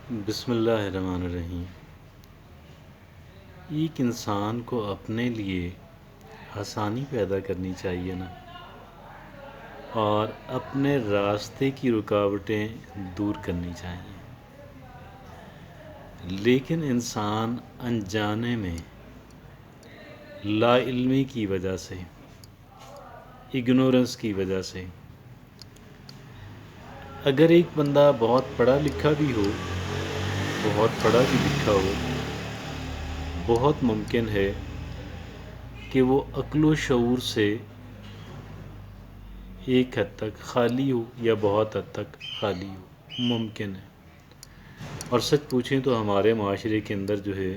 بسم اللہ الرحمن الرحیم۔ ایک انسان کو اپنے لیے آسانی پیدا کرنی چاہیے نا، اور اپنے راستے کی رکاوٹیں دور کرنی چاہیے، لیکن انسان انجانے میں لا علمی کی وجہ سے، اگنورنس کی وجہ سے، اگر ایک بندہ بہت پڑھا لکھا بھی ہو، بہت پڑھا بھی لکھا ہو، بہت ممکن ہے کہ وہ عقل و شعور سے ایک حد تک خالی ہو یا بہت حد تک خالی ہو، ممکن ہے۔ اور سچ پوچھیں تو ہمارے معاشرے کے اندر جو ہے،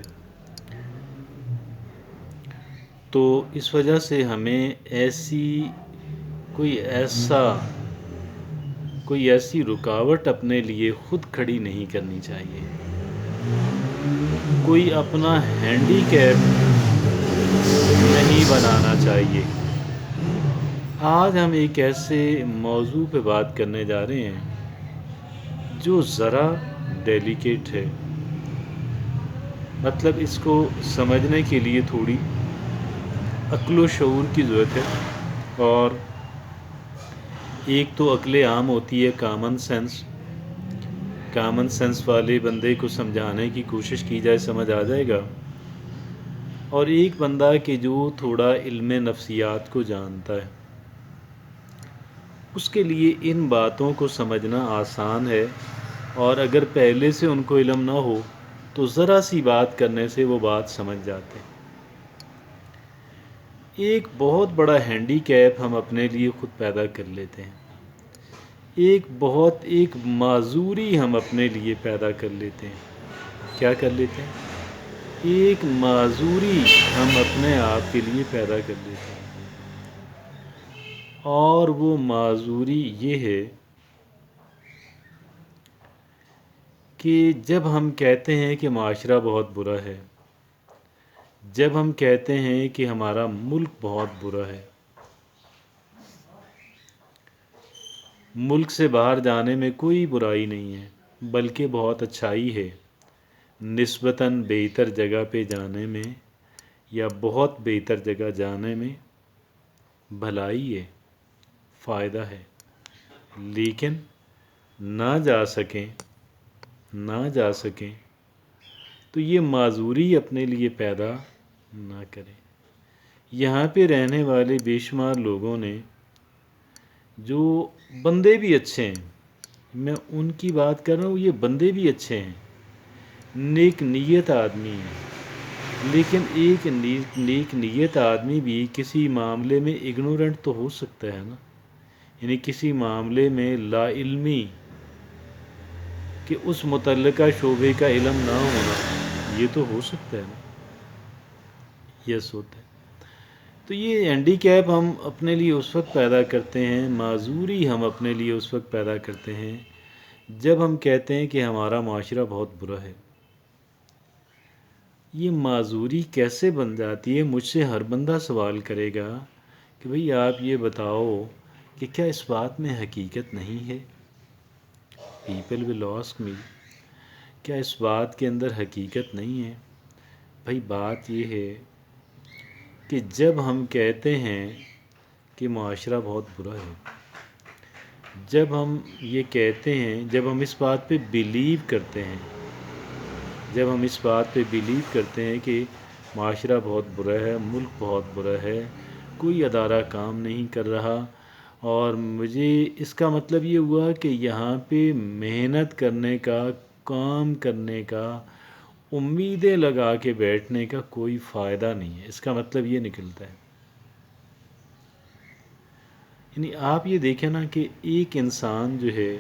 تو اس وجہ سے ہمیں کوئی ایسی رکاوٹ اپنے لیے خود کھڑی نہیں کرنی چاہیے، کوئی اپنا ہینڈی کیپ نہیں بنانا چاہیے۔ آج ہم ایک ایسے موضوع پہ بات کرنے جا رہے ہیں جو ذرا ڈیلیکیٹ ہے، مطلب اس کو سمجھنے کے لیے تھوڑی عقل و شعور کی ضرورت ہے، اور ایک تو عقل عام ہوتی ہے، کامن سینس والے بندے کو سمجھانے کی کوشش کی جائے سمجھ آ جائے گا، اور ایک بندہ کہ جو تھوڑا علم نفسیات کو جانتا ہے، اس کے لیے ان باتوں کو سمجھنا آسان ہے، اور اگر پہلے سے ان کو علم نہ ہو تو ذرا سی بات کرنے سے وہ بات سمجھ جاتے ہیں۔ ایک بہت بڑا ہینڈی کیپ ہم اپنے لیے خود پیدا کر لیتے ہیں، ایک معذوری ہم اپنے لیے پیدا کر لیتے ہیں۔ کیا کر لیتے ہیں؟ ایک معذوری ہم اپنے آپ کے لیے پیدا کر لیتے ہیں، اور وہ معذوری یہ ہے کہ جب ہم کہتے ہیں کہ معاشرہ بہت برا ہے، جب ہم کہتے ہیں کہ ہمارا ملک بہت برا ہے، ملک سے باہر جانے میں کوئی برائی نہیں ہے، بلکہ بہت اچھائی ہے، نسبتاً بہتر جگہ پہ جانے میں یا بہت بہتر جگہ جانے میں بھلائی ہے، فائدہ ہے، لیکن نہ جا سکیں تو یہ معذوری اپنے لیے پیدا نہ کریں۔ یہاں پہ رہنے والے بے شمار لوگوں نے، جو بندے بھی اچھے ہیں، میں ان کی بات کر رہا ہوں، یہ بندے بھی اچھے ہیں، نیک نیت آدمی ہیں، لیکن ایک نیک نیت آدمی بھی کسی معاملے میں اگنورنٹ تو ہو سکتا ہے نا، یعنی کسی معاملے میں لا علمی، کہ اس متعلقہ شعبے کا علم نہ ہونا، یہ تو ہو سکتا ہے نا، یس ہوتا ہے۔ تو یہ ہینڈی کیپ ہم اپنے لیے اس وقت پیدا کرتے ہیں، معذوری ہم اپنے لیے اس وقت پیدا کرتے ہیں جب ہم کہتے ہیں کہ ہمارا معاشرہ بہت برا ہے۔ یہ معذوری کیسے بن جاتی ہے؟ مجھ سے ہر بندہ سوال کرے گا کہ بھئی آپ یہ بتاؤ کہ کیا اس بات میں حقیقت نہیں ہے؟ پیپل ول آسک می، کیا اس بات کے اندر حقیقت نہیں ہے؟ بھائی بات یہ ہے کہ جب ہم کہتے ہیں کہ معاشرہ بہت برا ہے، جب ہم یہ کہتے ہیں، جب ہم اس بات پہ بیلیو کرتے ہیں، کہ معاشرہ بہت برا ہے، ملک بہت برا ہے، کوئی ادارہ کام نہیں کر رہا، اور مجھے اس کا مطلب یہ ہوا کہ یہاں پہ محنت کرنے کا، کام کرنے کا، امیدیں لگا کے بیٹھنے کا کوئی فائدہ نہیں ہے، اس کا مطلب یہ نکلتا ہے۔ یعنی آپ یہ دیکھیں نا کہ ایک انسان جو ہے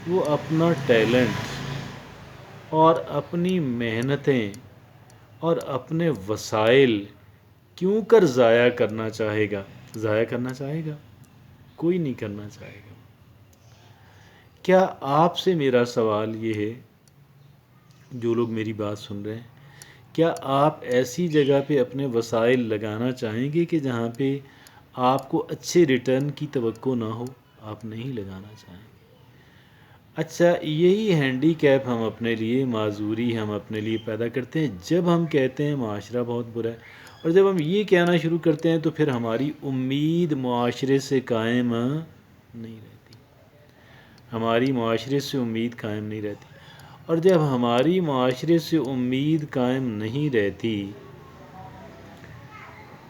وہ اپنا ٹیلنٹ اور اپنی محنتیں اور اپنے وسائل کیوں کر ضائع کرنا چاہے گا؟ کوئی نہیں کرنا چاہے گا۔ کیا آپ سے میرا سوال یہ ہے، جو لوگ میری بات سن رہے ہیں، کیا آپ ایسی جگہ پہ اپنے وسائل لگانا چاہیں گے کہ جہاں پہ آپ کو اچھے ریٹرن کی توقع نہ ہو؟ آپ نہیں لگانا چاہیں گے۔ اچھا، یہی ہینڈی کیپ ہم اپنے لیے، معذوری ہم اپنے لیے پیدا کرتے ہیں جب ہم کہتے ہیں معاشرہ بہت برا ہے، اور جب ہم یہ کہنا شروع کرتے ہیں تو پھر ہماری امید معاشرے سے قائم نہیں رہتی، ہماری معاشرے سے امید قائم نہیں رہتی، اور جب ہماری معاشرے سے امید قائم نہیں رہتی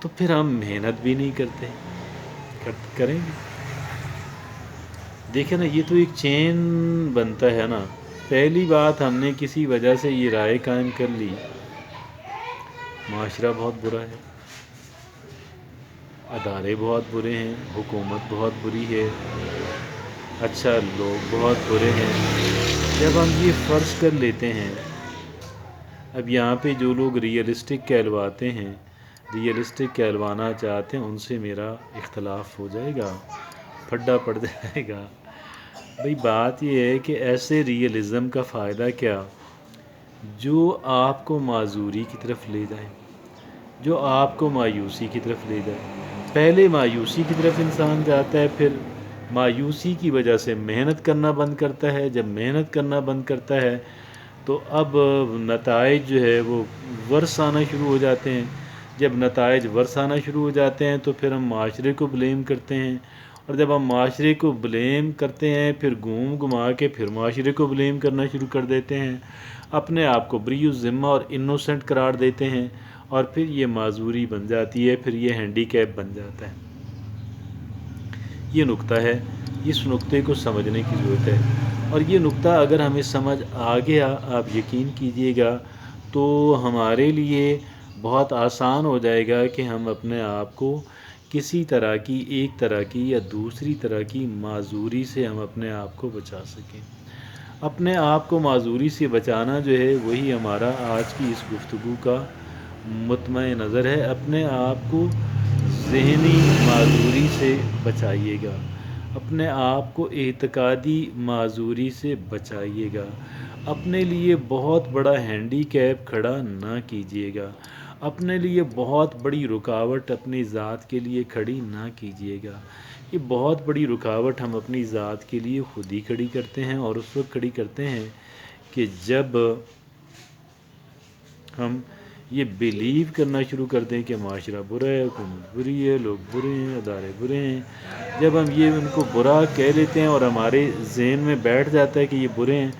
تو پھر ہم محنت بھی نہیں کرتے، کریں گے؟ دیکھیں نا، یہ تو ایک چین بنتا ہے نا۔ پہلی بات، ہم نے کسی وجہ سے یہ رائے قائم کر لی معاشرہ بہت برا ہے، ادارے بہت برے ہیں، حکومت بہت بری ہے، اچھا لوگ بہت برے ہیں۔ جب ہم یہ فرض کر لیتے ہیں، اب یہاں پہ جو لوگ ریئلسٹک کہلواتے ہیں، ریئلسٹک کہلوانا چاہتے ہیں، ان سے میرا اختلاف ہو جائے گا، پھڈا پڑ جائے گا۔ بھئی بات یہ ہے کہ ایسے ریئلزم کا فائدہ کیا جو آپ کو معذوری کی طرف لے جائے، جو آپ کو مایوسی کی طرف لے جائے۔ پہلے مایوسی کی طرف انسان جاتا ہے، پھر مایوسی کی وجہ سے محنت کرنا بند کرتا ہے، جب محنت کرنا بند کرتا ہے تو اب نتائج جو ہے وہ ورث آنا شروع ہو جاتے ہیں، جب نتائج ورث آنا شروع ہو جاتے ہیں تو پھر ہم معاشرے کو بلیم کرتے ہیں، اور جب ہم معاشرے کو بلیم کرتے ہیں پھر گھوم گھما کے پھر معاشرے کو بلیم کرنا شروع کر دیتے ہیں، اپنے آپ کو بری الذمہ اور انوسنٹ قرار دیتے ہیں، اور پھر یہ معذوری بن جاتی ہے، پھر یہ ہینڈی کیپ بن جاتا ہے۔ یہ نقطہ ہے، اس نقطے کو سمجھنے کی ضرورت ہے، اور یہ نقطہ اگر ہمیں سمجھ آ گیا، آپ یقین کیجئے گا، تو ہمارے لیے بہت آسان ہو جائے گا کہ ہم اپنے آپ کو کسی طرح کی، ایک طرح کی یا دوسری طرح کی معذوری سے ہم اپنے آپ کو بچا سکیں۔ اپنے آپ کو معذوری سے بچانا جو ہے وہی ہمارا آج کی اس گفتگو کا مطمع نظر ہے۔ اپنے آپ کو ذہنی معذوری سے بچائیے گا، اپنے آپ کو اعتقادی معذوری سے بچائیے گا، اپنے لیے بہت بڑا ہینڈی کیپ کھڑا نہ کیجیے گا، اپنے لیے بہت بڑی رکاوٹ اپنی ذات کے لیے کھڑی نہ کیجیے گا۔ یہ بہت بڑی رکاوٹ ہم اپنی ذات کے لیے خود ہی کھڑی کرتے ہیں، اور اس وقت کھڑی کرتے ہیں کہ جب ہم یہ بیلیو کرنا شروع کر دیں کہ معاشرہ برا ہے، حکومت بری ہے، لوگ برے ہیں، ادارے برے ہیں۔ جب ہم یہ ان کو برا کہہ لیتے ہیں اور ہمارے ذہن میں بیٹھ جاتا ہے کہ یہ برے ہیں،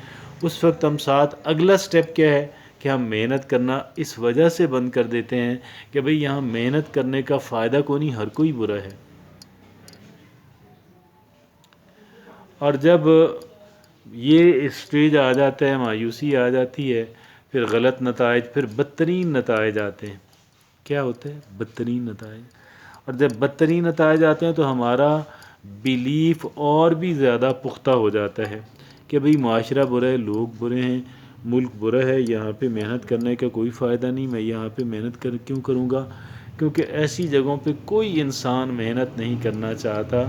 اس وقت ہم ساتھ اگلا سٹیپ کیا ہے کہ ہم محنت کرنا اس وجہ سے بند کر دیتے ہیں کہ بھئی یہاں محنت کرنے کا فائدہ کوئی نہیں، ہر کوئی برا ہے۔ اور جب یہ اسٹیج آ جاتا ہے، مایوسی آ جاتی ہے، پھر غلط نتائج، پھر بدترین نتائج آتے ہیں۔ کیا ہوتا ہے؟ بدترین نتائج۔ اور جب بدترین نتائج آتے ہیں تو ہمارا بیلیف اور بھی زیادہ پختہ ہو جاتا ہے کہ بھئی معاشرہ برا ہے، لوگ برے ہیں، ملک برا ہے، یہاں پہ محنت کرنے کا کوئی فائدہ نہیں، میں یہاں پہ محنت کیوں کروں گا؟ کیونکہ ایسی جگہوں پہ کوئی انسان محنت نہیں کرنا چاہتا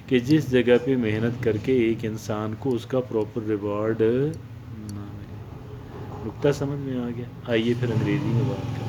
کہ جس جگہ پہ محنت کر کے ایک انسان کو اس کا پراپر ریوارڈ نہ ملے۔ نقطہ سمجھ میں آ گیا؟ آئیے پھر انگریزی میں بات کریں۔